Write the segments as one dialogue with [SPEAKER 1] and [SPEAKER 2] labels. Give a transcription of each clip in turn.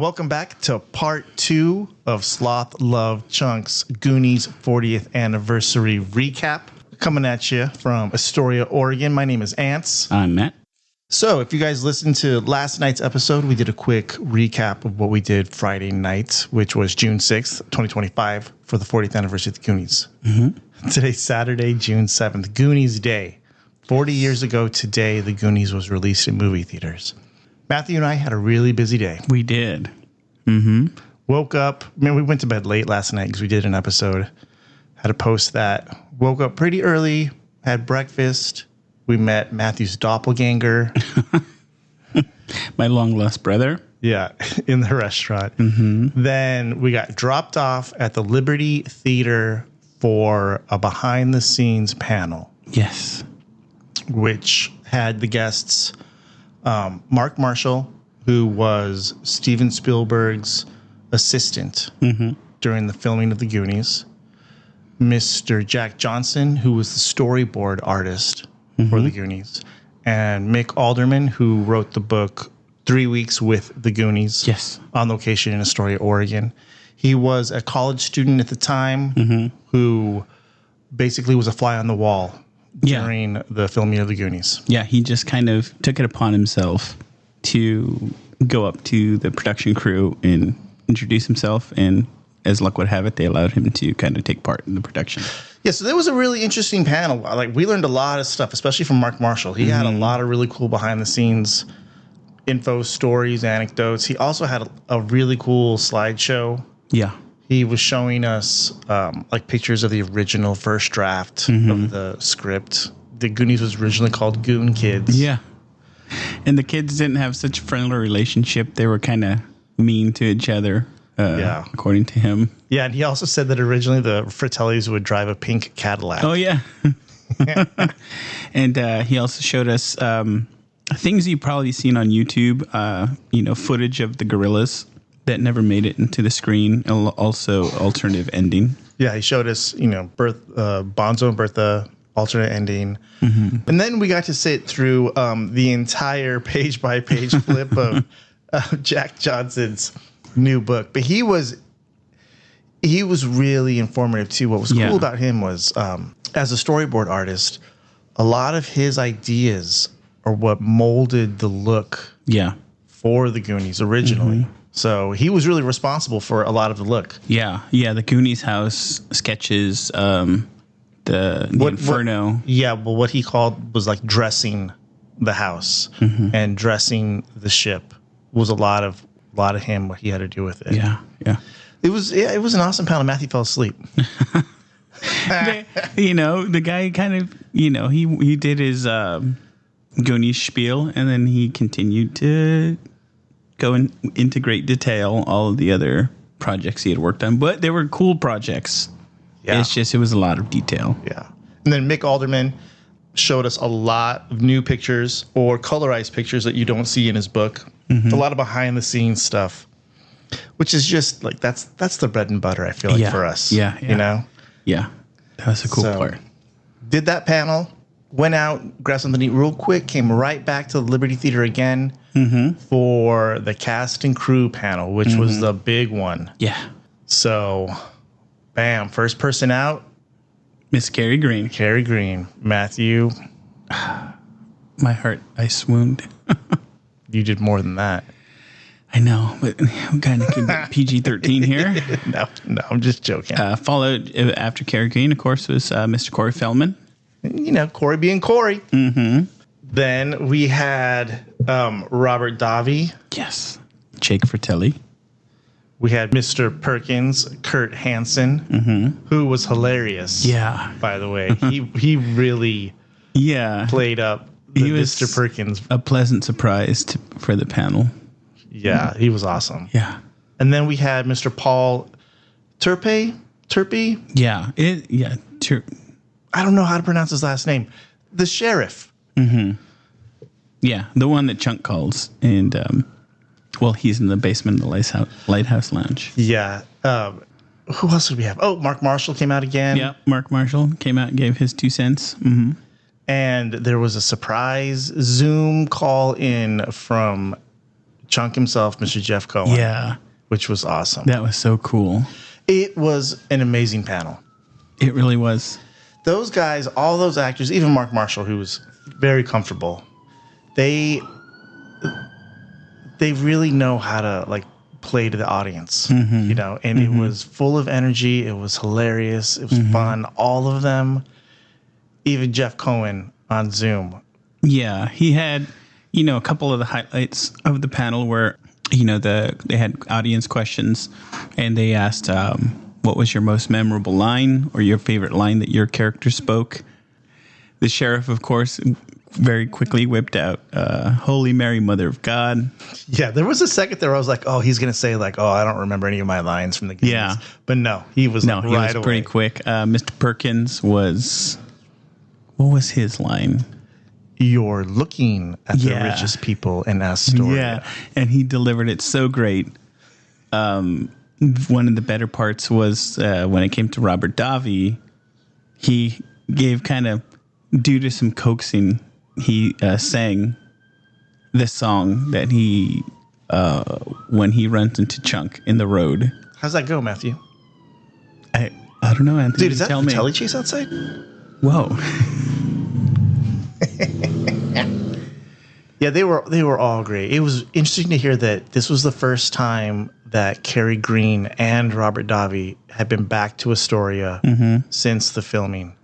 [SPEAKER 1] welcome back to part 2 of Sloth Love Chunk's Goonies 40th Anniversary Recap. Coming at you from Astoria, Oregon. My name is Ants.
[SPEAKER 2] I'm Matt.
[SPEAKER 1] So if you guys listened to last night's episode, we did a quick recap of what we did Friday night, which was June 6th, 2025, for the 40th anniversary of the Goonies. Mm-hmm. Today's Saturday, June 7th, Goonies Day. 40 years ago today, the Goonies was released in movie theaters. Matthew and I had a really busy day.
[SPEAKER 2] We did. Mm-hmm.
[SPEAKER 1] Woke up. We went to bed late last night because we did an episode. Had to post that. Woke up pretty early. Had breakfast. We met Matthew's doppelganger.
[SPEAKER 2] My long lost brother.
[SPEAKER 1] Yeah, in the restaurant. Mm-hmm. Then we got dropped off at the Liberty Theater for a behind the scenes panel.
[SPEAKER 2] Yes.
[SPEAKER 1] Which had the guests Mark Marshall, who was Steven Spielberg's assistant during the filming of the Goonies. Mr. Jack Johnson, who was the storyboard artist for the Goonies. And Mick Alderman, who wrote the book 3 Weeks with the Goonies.
[SPEAKER 2] Yes.
[SPEAKER 1] On location in Astoria, Oregon. He was a college student at the time who basically was a fly on the wall during the filming of the Goonies.
[SPEAKER 2] Yeah, he just kind of took it upon himself to go up to the production crew and introduce himself, and as luck would have it, they allowed him to kind of take part in the production.
[SPEAKER 1] Yeah, so there was a really interesting panel. Like, we learned a lot of stuff, especially from Mark Marshall. He had a lot of really cool behind-the-scenes info, stories, anecdotes. He also had a really cool slideshow.
[SPEAKER 2] Yeah.
[SPEAKER 1] He was showing us like pictures of the original first draft of the script. The Goonies was originally called Goon Kids.
[SPEAKER 2] Yeah. And the kids didn't have such a friendly relationship. They were kind of mean to each other, according to him. Yeah,
[SPEAKER 1] and he also said that originally the Fratellis would drive a pink Cadillac.
[SPEAKER 2] Oh, yeah. And he also showed us things you've probably seen on YouTube, footage of the gorillas that never made it into the screen, and also alternative ending.
[SPEAKER 1] Yeah, he showed us, Bonzo and Bertha, alternate ending. And then we got to sit through the entire page-by-page flip of Jack Johnson's new book. But he was really informative, too. What was cool about him was, as a storyboard artist, a lot of his ideas are what molded the look for the Goonies originally. So he was really responsible for a lot of the look. Yeah,
[SPEAKER 2] the Goonies house sketches, the Inferno.
[SPEAKER 1] Well, what he called was like dressing the house and dressing the ship was a lot of him, what he had to do with it.
[SPEAKER 2] Yeah.
[SPEAKER 1] It was an awesome panel. Matthew fell asleep.
[SPEAKER 2] The guy kind of, he did his Goonies spiel, and then he continued to go into great detail all of the other projects he had worked on, but they were cool projects. Yeah. It was a lot of detail.
[SPEAKER 1] Yeah. And then Mick Alderman showed us a lot of new pictures or colorized pictures that you don't see in his book. A lot of behind the scenes stuff, which is just like, that's the bread and butter, I feel like, for us.
[SPEAKER 2] Yeah.
[SPEAKER 1] Yeah.
[SPEAKER 2] That was a cool part.
[SPEAKER 1] Did that panel, went out, grabbed something to eat real quick, came right back to the Liberty Theater again for the cast and crew panel, which was the big one.
[SPEAKER 2] Yeah.
[SPEAKER 1] So, bam, first person out.
[SPEAKER 2] Miss Kerri Green.
[SPEAKER 1] Kerri Green. Matthew.
[SPEAKER 2] My heart, I swooned.
[SPEAKER 1] You did more than that.
[SPEAKER 2] I know, but we kind of keep PG-13 here.
[SPEAKER 1] No, I'm just joking.
[SPEAKER 2] Followed after Kerri Green, of course, was Mr. Corey Feldman.
[SPEAKER 1] Corey being Corey. Then we had Robert Davi.
[SPEAKER 2] Yes. Jake Fratelli.
[SPEAKER 1] We had Mr. Perkins, Kurt Hansen, who was hilarious.
[SPEAKER 2] Yeah.
[SPEAKER 1] By the way, he really played up Mr. Perkins.
[SPEAKER 2] A pleasant surprise for the panel.
[SPEAKER 1] Yeah, he was awesome.
[SPEAKER 2] Yeah.
[SPEAKER 1] And then we had Mr. Paul Turpey.
[SPEAKER 2] Yeah.
[SPEAKER 1] I don't know how to pronounce his last name. The sheriff.
[SPEAKER 2] Yeah, the one that Chunk calls. And, he's in the basement of the Lighthouse Lounge.
[SPEAKER 1] Yeah. Who else did we have? Oh, Mark Marshall came out again.
[SPEAKER 2] Yeah, Mark Marshall came out and gave his 2 cents. And
[SPEAKER 1] there was a surprise Zoom call in from Chunk himself, Mr. Jeff Cohen.
[SPEAKER 2] Yeah.
[SPEAKER 1] Which was awesome.
[SPEAKER 2] That was so cool.
[SPEAKER 1] It was an amazing panel.
[SPEAKER 2] It really was.
[SPEAKER 1] Those guys, all those actors, even Mark Marshall, who was very comfortable, they really know how to like play to the audience, you know, and it was full of energy. It was hilarious. It was fun. All of them, even Jeff Cohen on Zoom.
[SPEAKER 2] Yeah, he had, you know, a couple of the highlights of the panel where, you know, they had audience questions and they asked, what was your most memorable line or your favorite line that your character spoke? The sheriff, of course, very quickly whipped out, Holy Mary, Mother of God.
[SPEAKER 1] Yeah, there was a second there where I was like, oh, he's going to say like, oh, I don't remember any of my lines from the Goonies.
[SPEAKER 2] Yeah.
[SPEAKER 1] But no, he was
[SPEAKER 2] No, he was pretty quick. Mr. Perkins was, what was his line?
[SPEAKER 1] You're looking at the richest people in Astoria.
[SPEAKER 2] Yeah, and he delivered it so great. One of the better parts was when it came to Robert Davi, he gave kind of, due to some coaxing, he sang the song that he, when he runs into Chunk in the road.
[SPEAKER 1] How's that go, Matthew?
[SPEAKER 2] I don't know, Anthony.
[SPEAKER 1] Dude, is that
[SPEAKER 2] tell
[SPEAKER 1] the
[SPEAKER 2] me.
[SPEAKER 1] telly chase outside?
[SPEAKER 2] Whoa.
[SPEAKER 1] Yeah, they were all great. It was interesting to hear that this was the first time that Kerri Green and Robert Davi had been back to Astoria since the filming.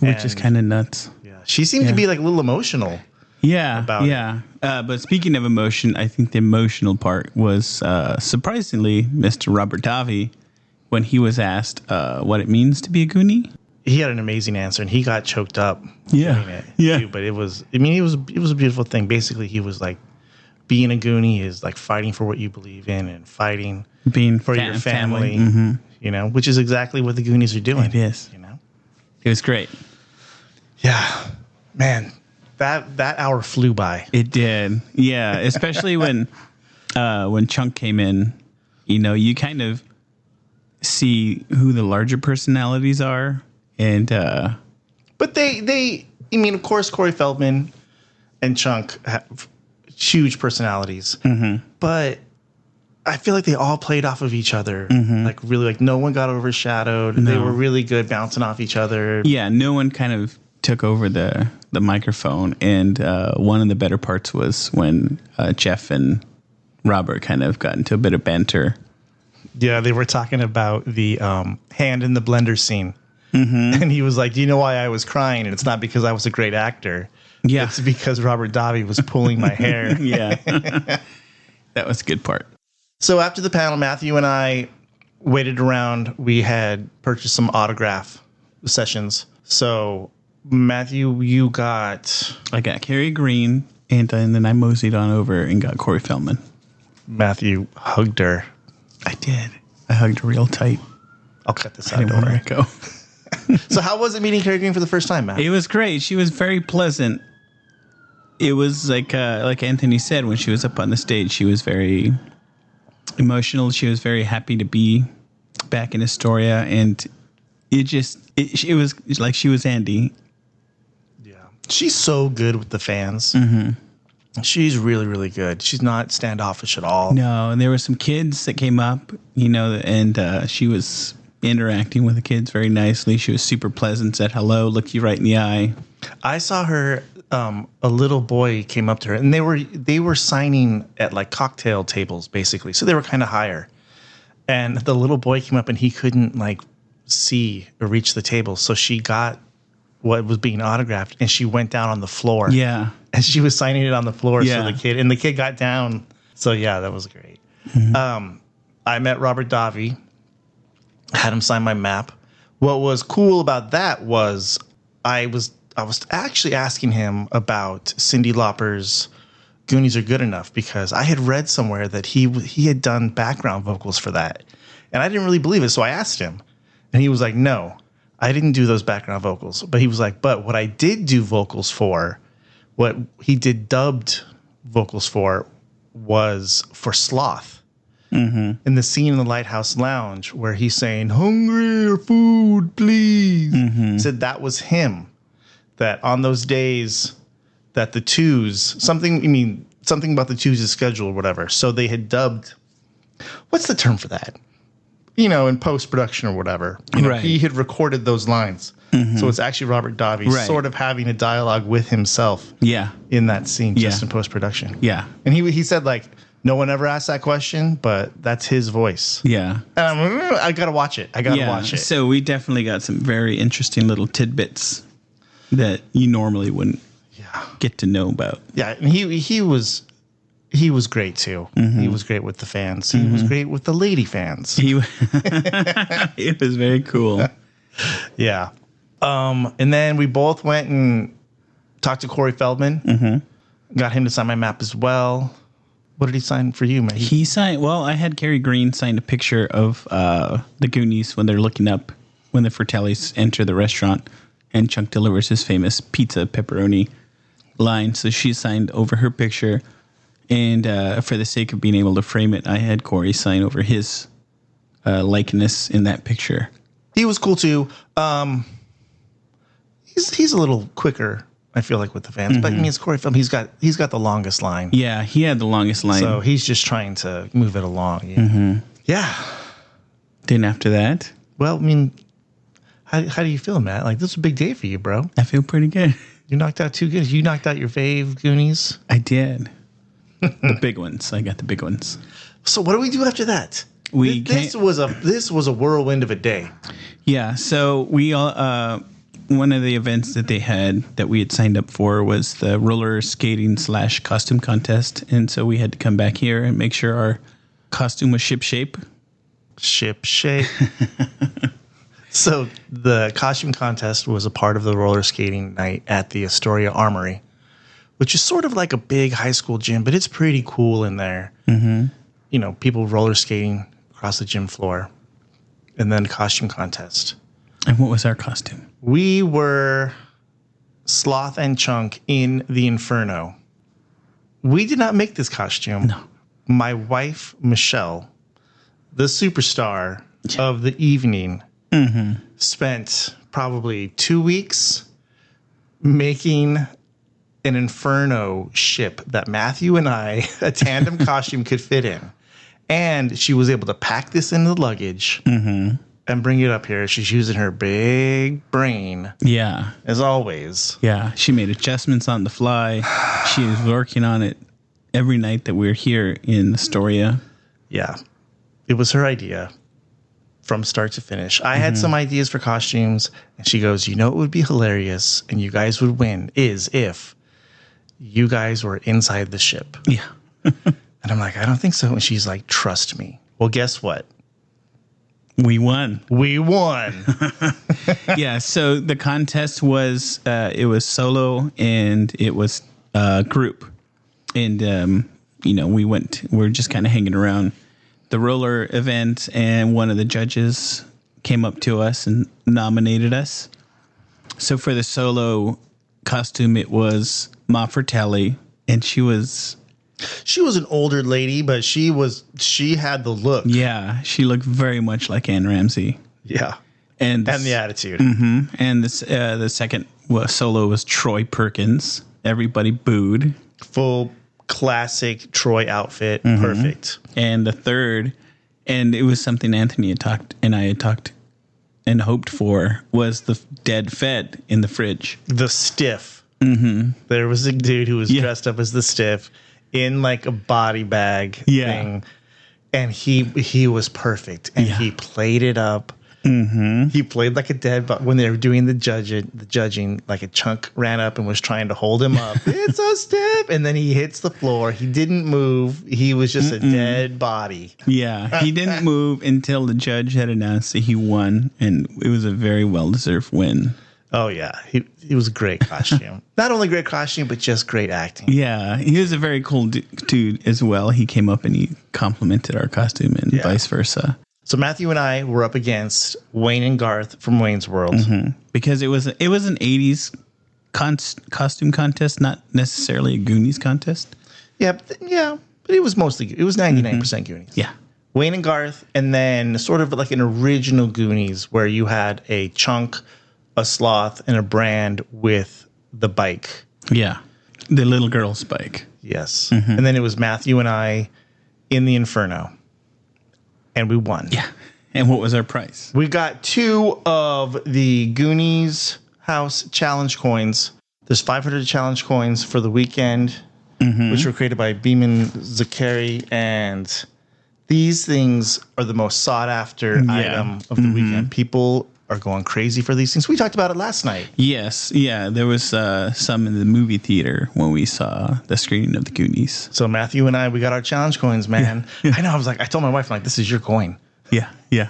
[SPEAKER 2] Which is kind of nuts.
[SPEAKER 1] Yeah, she seemed to be like a little emotional.
[SPEAKER 2] Yeah, but speaking of emotion, I think the emotional part was surprisingly Mr. Robert Davi when he was asked what it means to be a Goonie.
[SPEAKER 1] He had an amazing answer, and he got choked up
[SPEAKER 2] Yeah.
[SPEAKER 1] doing it.
[SPEAKER 2] Yeah.
[SPEAKER 1] Too, but it was a beautiful thing. Basically, he was like, being a Goonie is like fighting for what you believe in and fighting
[SPEAKER 2] Being
[SPEAKER 1] for your family. You know, which is exactly what the Goonies are doing.
[SPEAKER 2] It is.
[SPEAKER 1] You know.
[SPEAKER 2] It was great.
[SPEAKER 1] Yeah, man, that hour flew by.
[SPEAKER 2] It did. Yeah, especially when Chunk came in, you know, you kind of see who the larger personalities are. And
[SPEAKER 1] But I mean, of course, Corey Feldman and Chunk have huge personalities. But I feel like they all played off of each other. Like really, like no one got overshadowed. They were really good bouncing off each other.
[SPEAKER 2] yeah, no one kind of took over the microphone. And one of the better parts was when Jeff and Robert kind of got into a bit of banter.
[SPEAKER 1] Yeah, they were talking about the hand in the blender scene. And he was like, do you know why I was crying? And it's not because I was a great actor.
[SPEAKER 2] Yeah.
[SPEAKER 1] It's because Robert Davi was pulling my hair.
[SPEAKER 2] Yeah. That was a good part.
[SPEAKER 1] So after the panel, Matthew and I waited around. We had purchased some autograph sessions. So Matthew,
[SPEAKER 2] I got Kerri Green, and then I moseyed on over and got Corey Feldman.
[SPEAKER 1] Matthew hugged her.
[SPEAKER 2] I did. I hugged her real tight.
[SPEAKER 1] I'll cut this
[SPEAKER 2] I
[SPEAKER 1] out.
[SPEAKER 2] didn't
[SPEAKER 1] Don't
[SPEAKER 2] want
[SPEAKER 1] worry.
[SPEAKER 2] her to go.
[SPEAKER 1] So how was it meeting Kerri Green for the first time, Matt?
[SPEAKER 2] It was great. She was very pleasant. It was like Anthony said, when she was up on the stage, she was very emotional. She was very happy to be back in Astoria, and it was like she was Andy.
[SPEAKER 1] Yeah, she's so good with the fans. She's really, really good. She's not standoffish at all.
[SPEAKER 2] No, and there were some kids that came up, you know, and she was interacting with the kids very nicely. She was super pleasant, said hello, looked you right in the eye.
[SPEAKER 1] I saw her. A little boy came up to her, and they were signing at like cocktail tables, basically. So they were kind of higher. And the little boy came up, and he couldn't like see or reach the table. So she got what was being autographed, and she went down on the floor.
[SPEAKER 2] Yeah,
[SPEAKER 1] and she was signing it on the floor.
[SPEAKER 2] Yeah.
[SPEAKER 1] So the kid got down. So yeah, that was great. I met Robert Davi, had him sign my map. What was cool about that was I was actually asking him about Cyndi Lauper's Goonies Are Good Enough, because I had read somewhere that he had done background vocals for that. And I didn't really believe it, so I asked him. And he was like, no, I didn't do those background vocals. But he was like, but what I did do vocals for, what he did dubbed vocals for, was for Sloth. In the scene in the Lighthouse Lounge where he's saying, hungry or food, please. He said that was him. That on those days that the twos, something about the Tuesday schedule or whatever. So they had dubbed, what's the term for that? You know, in post-production or whatever. You know,
[SPEAKER 2] right.
[SPEAKER 1] He had recorded those lines. So it's actually Robert Davi sort of having a dialogue with himself in that scene, just in post-production.
[SPEAKER 2] Yeah.
[SPEAKER 1] And he said, like, no one ever asked that question, but that's his voice.
[SPEAKER 2] Yeah.
[SPEAKER 1] And I got to watch it. I got to watch it.
[SPEAKER 2] So we definitely got some very interesting little tidbits that you normally wouldn't get to know about.
[SPEAKER 1] Yeah, and he was great too. He was great with the fans. He was great with the lady fans.
[SPEAKER 2] It was very cool.
[SPEAKER 1] Yeah. And then we both went and talked to Corey Feldman. Got him to sign my map as well. What did he sign for you, man?
[SPEAKER 2] He signed. Well, I had Kerri Green sign a picture of the Goonies when they're looking up when the Fratellis enter the restaurant, and Chunk delivers his famous pizza pepperoni line. So she signed over her picture, and for the sake of being able to frame it, I had Corey sign over his likeness in that picture.
[SPEAKER 1] He was cool too. He's a little quicker, I feel like, with the fans. But I mean, it's Corey Feldman. He's got the longest line.
[SPEAKER 2] Yeah, he had the longest line.
[SPEAKER 1] So he's just trying to move it along. Yeah.
[SPEAKER 2] Then after that,
[SPEAKER 1] well, I mean, how do you feel, Matt? Like, this is a big day for you, bro.
[SPEAKER 2] I feel pretty good.
[SPEAKER 1] You knocked out 2 Goonies. You knocked out your fave Goonies.
[SPEAKER 2] I did. The big ones. I got the big ones.
[SPEAKER 1] So what do we do after that? This was a whirlwind of a day.
[SPEAKER 2] Yeah. So we all one of the events that they had that we had signed up for was the roller skating / costume contest, and so we had to come back here and make sure our costume was ship shape.
[SPEAKER 1] Ship shape. So the costume contest was a part of the roller skating night at the Astoria Armory, which is sort of like a big high school gym, but it's pretty cool in there. You know, people roller skating across the gym floor, and then costume contest.
[SPEAKER 2] And what was our costume?
[SPEAKER 1] We were Sloth and Chunk in the Inferno. We did not make this costume.
[SPEAKER 2] No.
[SPEAKER 1] My wife, Michelle, the superstar of the evening, spent probably 2 weeks making an Inferno ship that Matthew and I, a tandem costume, could fit in. And she was able to pack this in the luggage and bring it up here. She's using her big brain.
[SPEAKER 2] Yeah.
[SPEAKER 1] As always.
[SPEAKER 2] Yeah. She made adjustments on the fly. She was working on it every night that we were here in Astoria.
[SPEAKER 1] Yeah. It was her idea from start to finish. I had some ideas for costumes, and she goes, you know what would be hilarious and you guys would win is if you guys were inside the ship.
[SPEAKER 2] Yeah.
[SPEAKER 1] And I'm like, I don't think so. And she's like, trust me. Well, guess what?
[SPEAKER 2] We won.
[SPEAKER 1] We won.
[SPEAKER 2] Yeah. So the contest was, it was solo and it was group. And, you know, we're just kind of hanging around the roller event, and one of the judges came up to us and nominated us. So for the solo costume, it was Ma Fratelli, and she was
[SPEAKER 1] an older lady, but she had the look.
[SPEAKER 2] Yeah, she looked very much like Anne Ramsey.
[SPEAKER 1] Yeah,
[SPEAKER 2] and
[SPEAKER 1] the attitude.
[SPEAKER 2] And the second solo was Troy Perkins. Everybody booed.
[SPEAKER 1] Full classic Troy outfit, perfect.
[SPEAKER 2] And the third, and it was something Anthony had talked and hoped for, was the dead Fed in the fridge.
[SPEAKER 1] The Stiff. There was a dude who was dressed up as the Stiff in like a body bag thing, and he was perfect, and he played it up. He played like a dead, but when they were doing the judging, like a Chunk ran up and was trying to hold him up. It's a Stiff, and then he hits the floor. He didn't move. He was just a dead body.
[SPEAKER 2] Yeah, he didn't move until the judge had announced that he won, and it was a very well-deserved win.
[SPEAKER 1] Oh, yeah. He was a great costume. Not only great costume, but just great acting.
[SPEAKER 2] Yeah, he was a very cool dude as well. He came up and he complimented our costume and vice versa.
[SPEAKER 1] So Matthew and I were up against Wayne and Garth from Wayne's World.
[SPEAKER 2] Because it was an 80s costume contest, not necessarily a Goonies contest.
[SPEAKER 1] Yeah, but it was 99% Goonies.
[SPEAKER 2] Yeah.
[SPEAKER 1] Wayne and Garth, and then sort of like an original Goonies where you had a Chunk, a Sloth, and a Brand with the bike.
[SPEAKER 2] Yeah. The little girl Spike.
[SPEAKER 1] Yes. And then it was Matthew and I in the Inferno. And we won.
[SPEAKER 2] Yeah. And what was our prize?
[SPEAKER 1] We got 2 of the Goonies House challenge coins. There's 500 challenge coins for the weekend, which were created by Beeman Zakari. And these things are the most sought after item of the weekend. People are going crazy for these things. We talked about it last night.
[SPEAKER 2] Yes. Yeah. There was some in the movie theater when we saw the screening of the Goonies.
[SPEAKER 1] So Matthew and I, we got our challenge coins, man. Yeah. I know. I told my wife, I'm like, this is your coin.
[SPEAKER 2] Yeah. Yeah.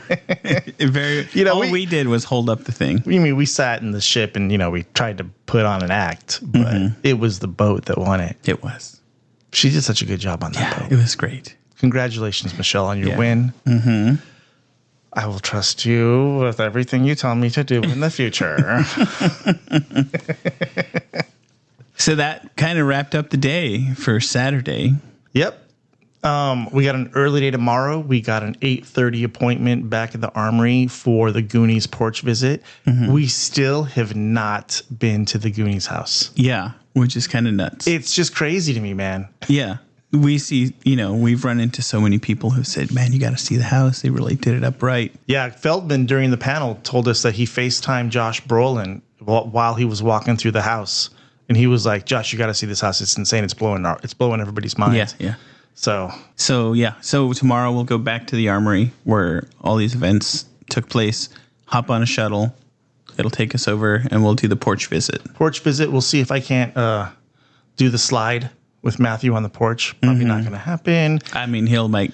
[SPEAKER 2] All we did was hold up the thing.
[SPEAKER 1] We sat in the ship and, we tried to put on an act, but it was the boat that won it.
[SPEAKER 2] It was.
[SPEAKER 1] She did such a good job on that boat.
[SPEAKER 2] It was great.
[SPEAKER 1] Congratulations, Michelle, on your win. Mm-hmm. I will trust you with everything you tell me to do in the future.
[SPEAKER 2] So that kind of wrapped up the day for Saturday.
[SPEAKER 1] Yep. We got an early day tomorrow. We got an 8:30 appointment back at the Armory for the Goonies porch visit. We still have not been to the Goonies house.
[SPEAKER 2] Yeah, which is kind of nuts.
[SPEAKER 1] It's just crazy to me, man.
[SPEAKER 2] Yeah. We see, we've run into so many people who said, man, you got to see the house. They really did it up right.
[SPEAKER 1] Yeah, Feldman during the panel told us that he FaceTimed Josh Brolin while he was walking through the house. And he was like, Josh, you got to see this house. It's insane. It's blowing everybody's minds.
[SPEAKER 2] Yeah.
[SPEAKER 1] So
[SPEAKER 2] tomorrow we'll go back to the Armory where all these events took place, hop on a shuttle. It'll take us over and we'll do the porch visit.
[SPEAKER 1] We'll see if I can't do the slide with Matthew on the porch. Probably not going to happen.
[SPEAKER 2] I mean, he'll make...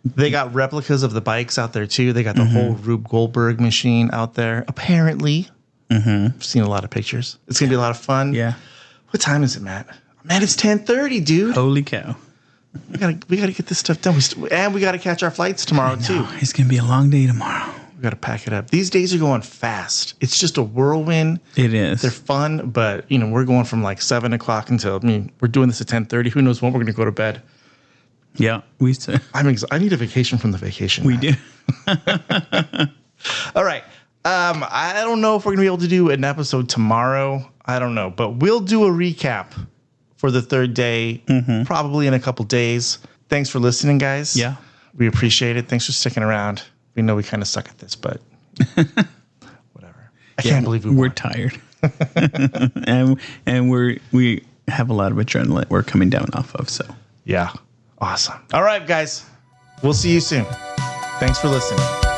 [SPEAKER 1] They got replicas of the bikes out there, too. They got the whole Rube Goldberg machine out there, apparently. I've seen a lot of pictures. It's going to be a lot of fun.
[SPEAKER 2] Yeah.
[SPEAKER 1] What time is it, Matt? Man, it's 10:30, dude.
[SPEAKER 2] Holy cow.
[SPEAKER 1] We gotta get this stuff done. And we got to catch our flights tomorrow, too.
[SPEAKER 2] It's going to be a long day tomorrow.
[SPEAKER 1] We got to pack it up. These days are going fast. It's just a whirlwind.
[SPEAKER 2] It is.
[SPEAKER 1] They're fun, but, we're going from like 7 o'clock until, we're doing this at 10:30. Who knows when we're going to go to bed.
[SPEAKER 2] Yeah.
[SPEAKER 1] I need a vacation from the vacation.
[SPEAKER 2] We do.
[SPEAKER 1] All right. I don't know if we're going to be able to do an episode tomorrow. I don't know, but we'll do a recap for the third day, probably in a couple days. Thanks for listening, guys.
[SPEAKER 2] Yeah.
[SPEAKER 1] We appreciate it. Thanks for sticking around. We know we kind of suck at this, but whatever. I can't believe we're
[SPEAKER 2] tired. and we have a lot of adrenaline we're coming down off of. So
[SPEAKER 1] yeah. Awesome. All right, guys. We'll see you soon. Thanks for listening.